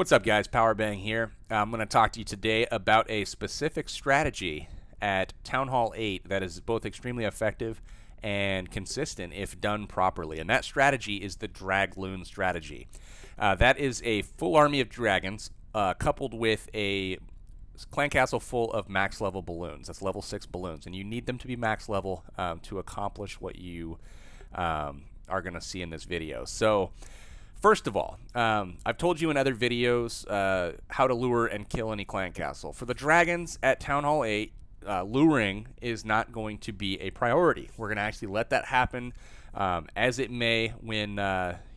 What's up, guys? Powerbang here. I'm going to talk to you today about a specific strategy at Town Hall 8 that is both extremely effective and consistent if done properly. And that strategy is the DragLoon strategy. That is a full army of dragons coupled with a clan castle full of max level balloons. That's level 6 balloons. And you need them to be max level to accomplish what you are going to see in this video. So, first of all, I've told you in other videos how to lure and kill any clan castle. For the dragons at Town Hall 8, luring is not going to be a priority. We're going to actually let that happen as it may when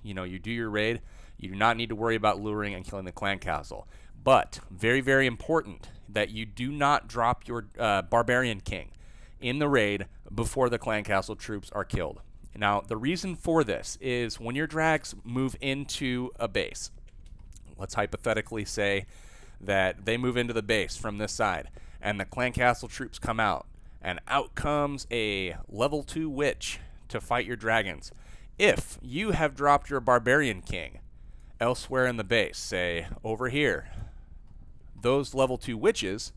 you do your raid. You do not need to worry about luring and killing the clan castle. But very, very important that you do not drop your barbarian king in the raid before the clan castle troops are killed. Now, the reason for this is when your drags move into a base, let's hypothetically say that they move into the base from this side, and the clan castle troops come out, and out comes a level 2 witch to fight your dragons. If you have dropped your barbarian king elsewhere in the base, say over here, those level 2 witches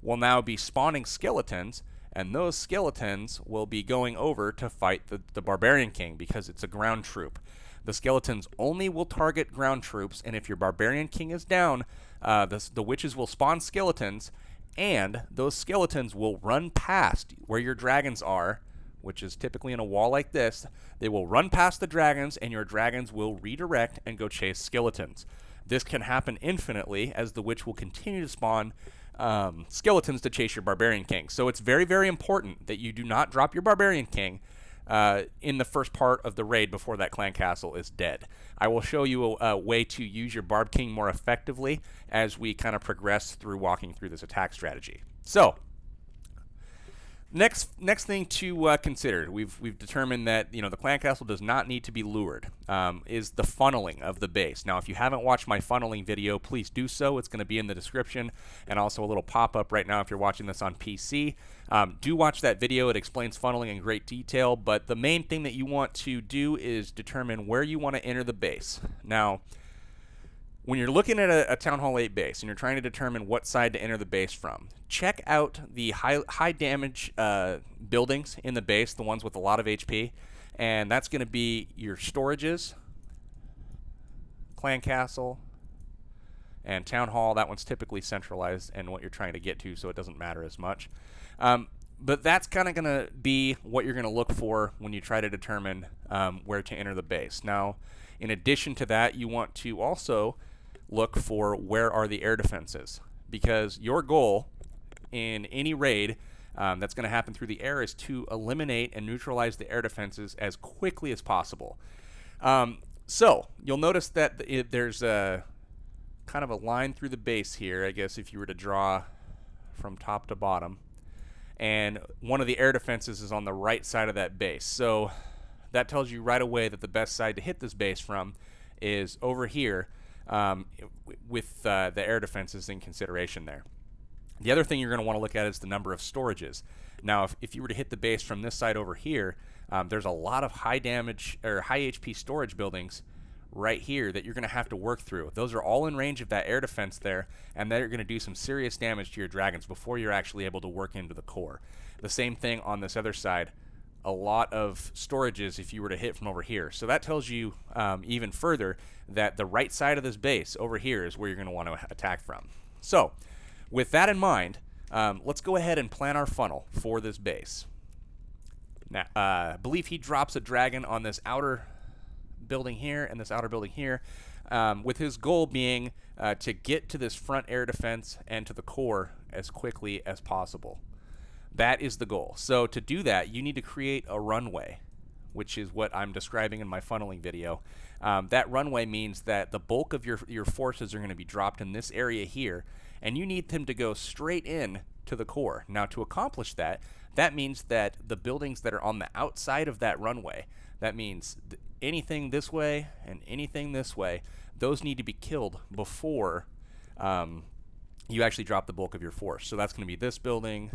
will now be spawning skeletons, and those skeletons will be going over to fight the barbarian king because it's a ground troop. The skeletons only will target ground troops, and if your barbarian king is down, the witches will spawn skeletons, and those skeletons will run past where your dragons are, which is typically in a wall like this. They will run past the dragons, and your dragons will redirect and go chase skeletons. This can happen infinitely as the witch will continue to spawn skeletons to chase your barbarian king. So it's very, very important that you do not drop your barbarian king in the first part of the raid before that clan castle is dead. I will show you a way to use your barb king more effectively as we kind of progress through walking through this attack strategy. So next thing to consider, we've determined that the clan castle does not need to be lured. Is the funneling of the base. Now, if you haven't watched my funneling video, please do so. It's going to be in the description, and also a little pop-up right now if you're watching this on PC. Do watch that video. It explains funneling in great detail, but the main thing that you want to do is determine where you want to enter the base. Now, when you're looking at a Town Hall 8 base and you're trying to determine what side to enter the base from, check out the high damage buildings in the base, the ones with a lot of HP, and that's going to be your storages, clan castle, and Town Hall. That one's typically centralized and what you're trying to get to, so it doesn't matter as much. But that's kind of going to be what you're going to look for when you try to determine where to enter the base. Now, in addition to that, you want to also look for where are the air defenses, because your goal in any raid that's going to happen through the air is to eliminate and neutralize the air defenses as quickly as possible. So you'll notice that there's a kind of a line through the base here, I guess, if you were to draw from top to bottom, and one of the air defenses is on the right side of that base. So that tells you right away that the best side to hit this base from is over here, with the air defenses in consideration there. The other thing you're going to want to look at is the number of storages. Now, if you were to hit the base from this side over here, there's a lot of high damage or high HP storage buildings right here that you're going to have to work through. Those are all in range of that air defense there, and they're going to do some serious damage to your dragons before you're actually able to work into the core. The same thing on this other side. A lot of storages if you were to hit from over here. So that tells you even further that the right side of this base over here is where you're going to want to attack from. So with that in mind, let's go ahead and plan our funnel for this base. Now, I believe he drops a dragon on this outer building here and this outer building here, with his goal being to get to this front air defense and to the core as quickly as possible. That is the goal. So to do that, you need to create a runway, which is what I'm describing in my funneling video. That runway means that the bulk of your forces are going to be dropped in this area here, and you need them to go straight in to the core. Now, to accomplish that, that means that the buildings that are on the outside of that runway, that means anything this way and anything this way, those need to be killed before you actually drop the bulk of your force. So that's going to be this building,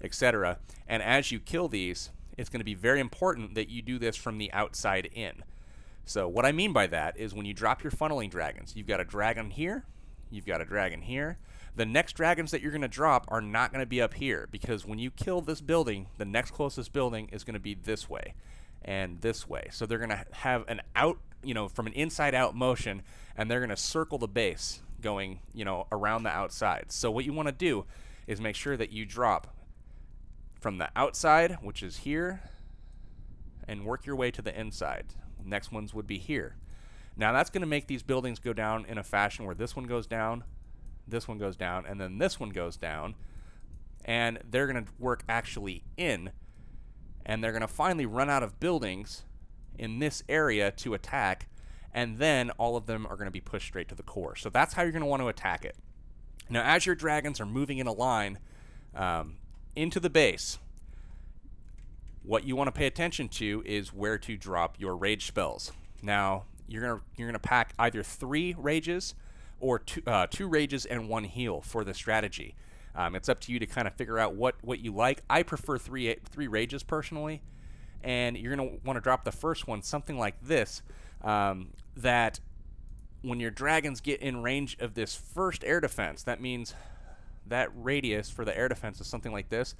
etc. And as you kill these, it's going to be very important that you do this from the outside in. So what I mean by that is when you drop your funneling dragons, you've got a dragon here, you've got a dragon here. The next dragons that you're going to drop are not going to be up here, because when you kill this building, the next closest building is going to be this way and this way. So they're going to have an out, from an inside out motion, and they're going to circle the base going, around the outside. So what you want to do is make sure that you drop from the outside, which is here, and work your way to the inside. Next ones would be here. Now that's going to make these buildings go down in a fashion where this one goes down, and then this one goes down, and they're going to work actually in, and they're going to finally run out of buildings in this area to attack, and then all of them are going to be pushed straight to the core. So that's how you're going to want to attack it. Now as your dragons are moving in a line into the base, what you want to pay attention to is where to drop your rage spells. Now you're gonna pack either 3 rages or 2 rages and 1 heal for the strategy. It's up to you to kind of figure out what you like. I prefer 3 rages personally, and you're gonna want to drop the first one something like this. That when your dragons get in range of this first air defense, that means that radius for the air defense is something like this.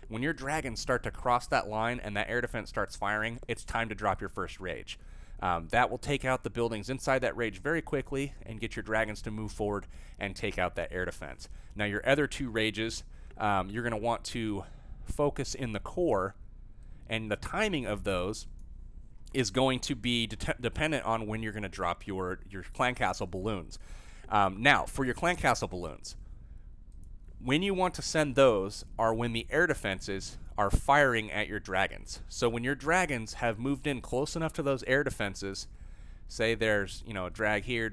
When your dragons start to cross that line and that air defense starts firing, it's time to drop your first rage. That will take out the buildings inside that rage very quickly and get your dragons to move forward and take out that air defense. Now your other 2 rages, you're going to want to focus in the core, and the timing of those is going to be dependent on when you're going to drop your clan castle balloons. Now for your clan castle balloons, when you want to send those are when the air defenses are firing at your dragons. So when your dragons have moved in close enough to those air defenses, say there's drag here,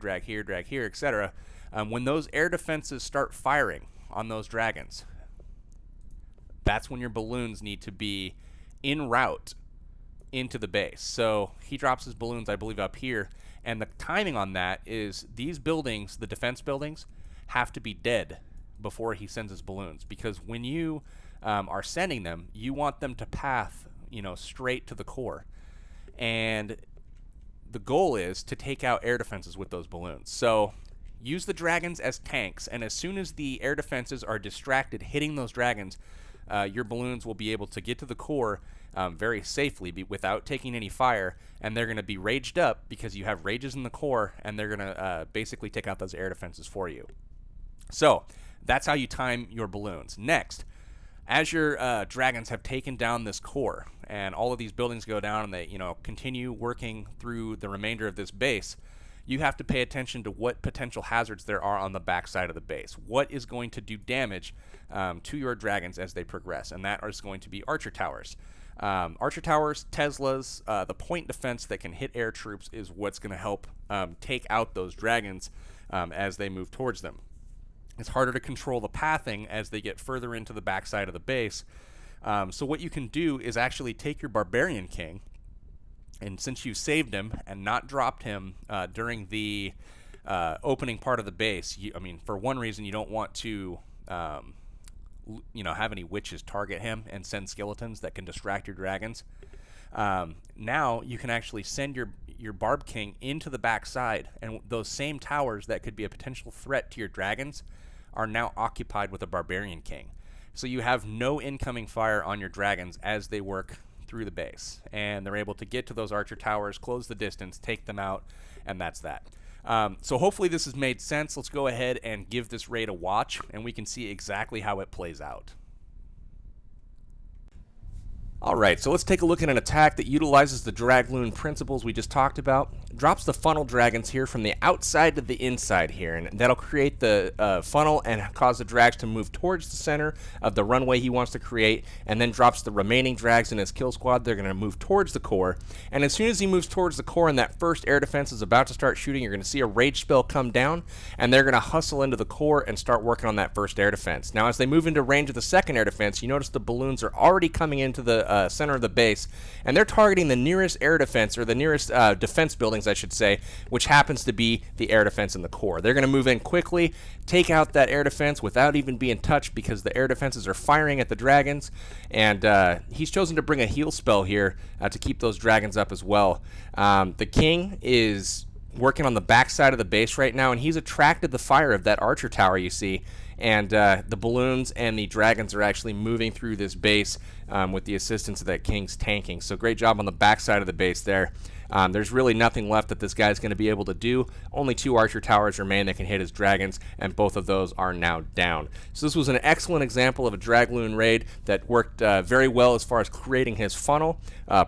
etc. When those air defenses start firing on those dragons, that's when your balloons need to be en route into the base. So he drops his balloons, I believe, up here, and the timing on that is these buildings, the defense buildings, have to be dead before he sends his balloons, because when you are sending them, you want them to path straight to the core, and the goal is to take out air defenses with those balloons. So use the dragons as tanks, and as soon as the air defenses are distracted hitting those dragons, your balloons will be able to get to the core very safely without taking any fire, and they're going to be raged up because you have rages in the core, and they're going to basically take out those air defenses for you. So that's how you time your balloons. Next, as your dragons have taken down this core and all of these buildings go down and they continue working through the remainder of this base, you have to pay attention to what potential hazards there are on the back side of the base. What is going to do damage to your dragons as they progress, and that is going to be archer towers. Archer towers, Teslas, the point defense that can hit air troops is what's going to help take out those dragons as they move towards them. It's harder to control the pathing as they get further into the backside of the base. So what you can do is actually take your Barbarian King, and since you saved him and not dropped him during the opening part of the base, for one reason, you don't want to have any witches target him and send skeletons that can distract your dragons. Now you can actually send your Barb King into the backside, and those same towers that could be a potential threat to your dragons are now occupied with a Barbarian King. So you have no incoming fire on your dragons as they work through the base, and they're able to get to those archer towers, close the distance, take them out, and that's that. So hopefully this has made sense. Let's go ahead and give this raid a watch, and we can see exactly how it plays out. Alright, so let's take a look at an attack that utilizes the DragLoon principles we just talked about. Drops the funnel dragons here from the outside to the inside here, and that'll create the funnel and cause the drags to move towards the center of the runway he wants to create, and then drops the remaining drags in his kill squad. They're going to move towards the core, and as soon as he moves towards the core and that first air defense is about to start shooting, you're going to see a rage spell come down, and they're going to hustle into the core and start working on that first air defense. Now as they move into range of the second air defense, you notice the balloons are already coming into the the center of the base, and they're targeting the nearest air defense, or the nearest defense buildings, I should say, which happens to be the air defense in the core. They're going to move in quickly, take out that air defense without even being touched because the air defenses are firing at the dragons, and he's chosen to bring a heal spell here to keep those dragons up as well. The king is working on the back side of the base right now, and he's attracted the fire of that archer tower you see, and the balloons and the dragons are actually moving through this base with the assistance of that king's tanking. So great job on the back side of the base there. There's really nothing left that this guy's going to be able to do. Only 2 archer towers remain that can hit his dragons, and both of those are now down. So this was an excellent example of a DragLoon raid that worked very well as far as creating his funnel,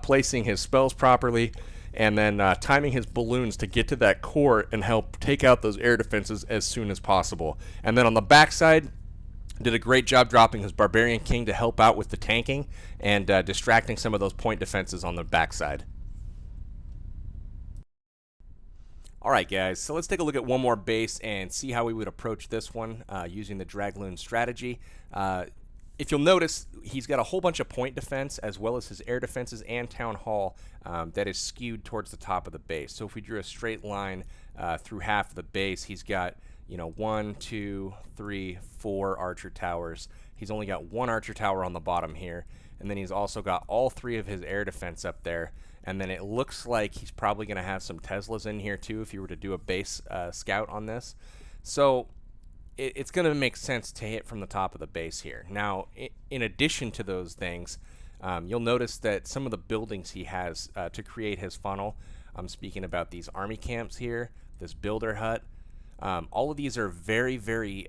placing his spells properly, and then timing his balloons to get to that core and help take out those air defenses as soon as possible. And then on the backside, did a great job dropping his Barbarian King to help out with the tanking and distracting some of those point defenses on the backside. Alright guys, so let's take a look at one more base and see how we would approach this one using the DragLoon strategy. If you'll notice, he's got a whole bunch of point defense as well as his air defenses and town hall that is skewed towards the top of the base. So if we drew a straight line through half of the base, he's got 1, 2, 3, 4 archer towers. He's only got 1 archer tower on the bottom here, and then he's also got all 3 of his air defense up there. And then it looks like he's probably going to have some Teslas in here too if you were to do a base scout on this. So it's going to make sense to hit from the top of the base here. Now, in addition to those things, you'll notice that some of the buildings he has to create his funnel, I'm speaking about these army camps here, this builder hut. All of these are very, very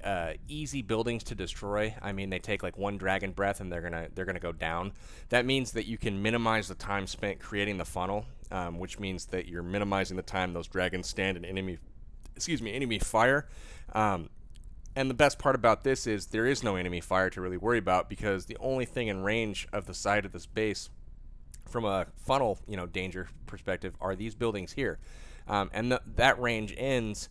easy buildings to destroy. I mean, they take like 1 dragon breath and they're gonna go down. That means that you can minimize the time spent creating the funnel, which means that you're minimizing the time those dragons stand in enemy fire. And the best part about this is there is no enemy fire to really worry about, because the only thing in range of the side of this base from a funnel danger perspective are these buildings here, and that range ends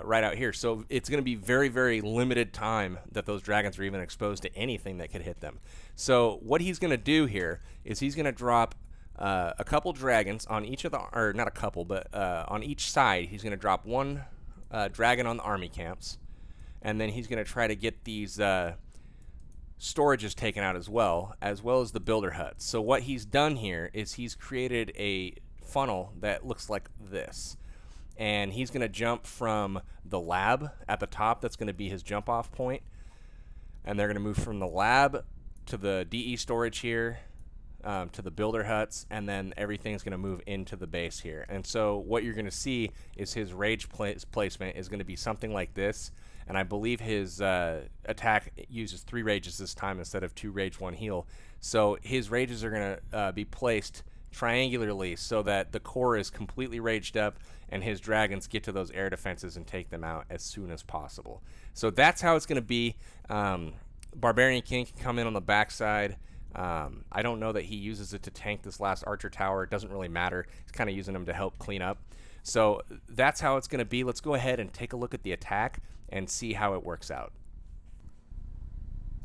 right out here. So it's going to be very, very limited time that those dragons are even exposed to anything that could hit them. So what he's going to do here is he's going to drop a couple dragons on each of the, or not a couple, but on each side. He's going to drop 1 dragon on the army camps, and then he's going to try to get these storages taken out as well as the builder huts. So what he's done here is he's created a funnel that looks like this. And he's going to jump from the lab at the top. That's going to be his jump off point. And they're going to move from the lab to the DE storage here, to the builder huts, and then everything's going to move into the base here. And so what you're going to see is his rage placement is going to be something like this. And I believe his attack uses 3 rages this time instead of 2 rage, 1 heal. So his rages are going to be placed triangularly so that the core is completely raged up and his dragons get to those air defenses and take them out as soon as possible. So that's how it's going to be. Barbarian King can come in on the backside. I don't know that he uses it to tank this last archer tower. It doesn't really matter. He's kind of using them to help clean up. So that's how it's going to be. Let's go ahead and take a look at the attack and see how it works out.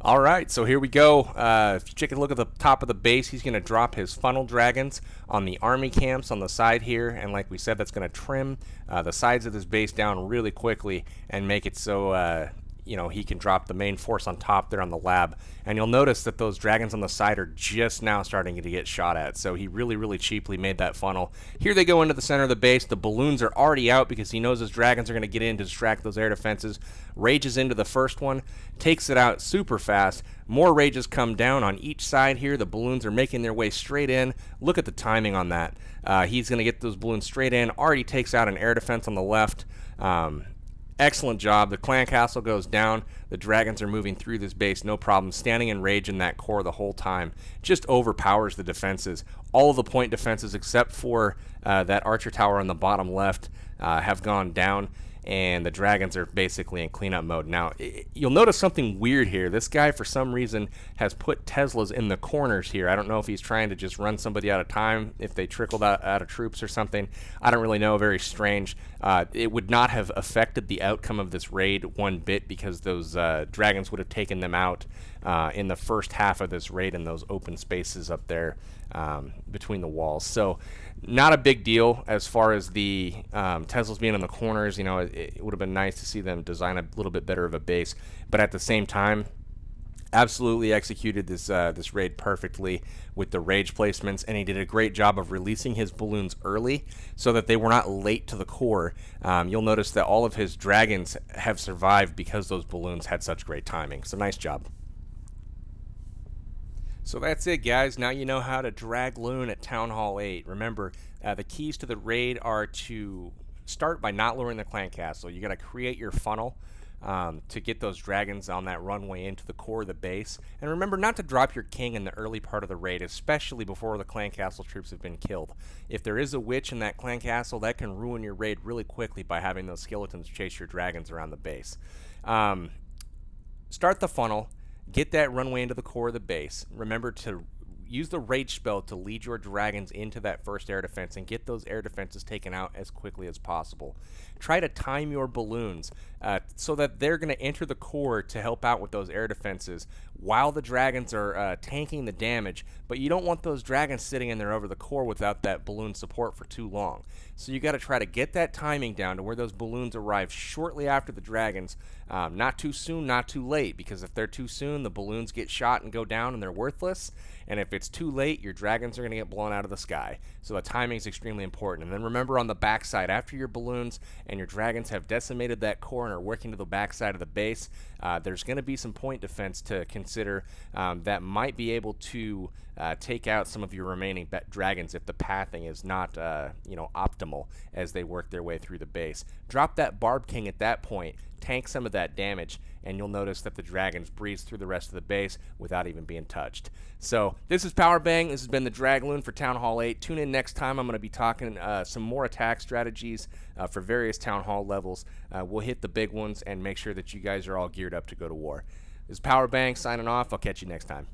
All right, so here we go. If you take a look at the top of the base, he's going to drop his funnel dragons on the army camps on the side here, and like we said, that's going to trim the sides of this base down really quickly and make it so he can drop the main force on top there on the lab. And you'll notice that those dragons on the side are just now starting to get shot at. So he really, really cheaply made that funnel. Here they go into the center of the base. The balloons are already out because he knows his dragons are going to get in to distract those air defenses. Rages into the first one, takes it out super fast. More rages come down on each side here. The balloons are making their way straight in. Look at the timing on that. He's going to get those balloons straight in. Already takes out an air defense on the left. Excellent job. The clan castle goes down. The dragons are moving through this base, no problem. Standing in rage in that core the whole time. Just overpowers the defenses. All of the point defenses except for that archer tower on the bottom left have gone down, and the dragons are basically in cleanup mode. Now, you'll notice something weird here. This guy, for some reason, has put Teslas in the corners here. I don't know if he's trying to just run somebody out of time, if they trickled out of troops or something. I don't really know. Very strange. It would not have affected the outcome of this raid one bit because those dragons would have taken them out in the first half of this raid in those open spaces up there between the walls. So not a big deal as far as the Teslas being in the corners. You know, it would have been nice to see them design a little bit better of a base, but at the same time, absolutely executed this raid perfectly with the rage placements, and he did a great job of releasing his balloons early so that they were not late to the core. You'll notice that all of his dragons have survived because those balloons had such great timing. So nice job. So that's it, guys. Now you know how to drag loon at Town Hall 8. Remember, the keys to the raid are to start by not lowering the clan castle. You got to create your funnel to get those dragons on that runway into the core of the base. And remember not to drop your king in the early part of the raid, especially before the clan castle troops have been killed. If there is a witch in that clan castle, that can ruin your raid really quickly by having those skeletons chase your dragons around the base. Start the funnel. Get that runway into the core of the base. Remember to use the rage spell to lead your dragons into that first air defense and get those air defenses taken out as quickly as possible. Try to time your balloons so that they're going to enter the core to help out with those air defenses while the dragons are tanking the damage, but you don't want those dragons sitting in there over the core without that balloon support for too long. So you got to try to get that timing down to where those balloons arrive shortly after the dragons, not too soon, not too late, because if they're too soon, the balloons get shot and go down and they're worthless. And if it's too late, your dragons are going to get blown out of the sky. So the timing is extremely important. And then remember, on the backside, after your balloons and your dragons have decimated that core and are working to the backside of the base, there's going to be some point defense to consider that might be able to take out some of your remaining dragons if the pathing is not optimal as they work their way through the base. Drop that Barb King at that point, tank some of that damage, and you'll notice that the dragons breeze through the rest of the base without even being touched. So this is Powerbang. This has been the DragLoon for Town Hall 8. Tune in next time. I'm going to be talking some more attack strategies for various Town Hall levels. We'll hit the big ones and make sure that you guys are all geared up to go to war. This is Powerbang signing off. I'll catch you next time.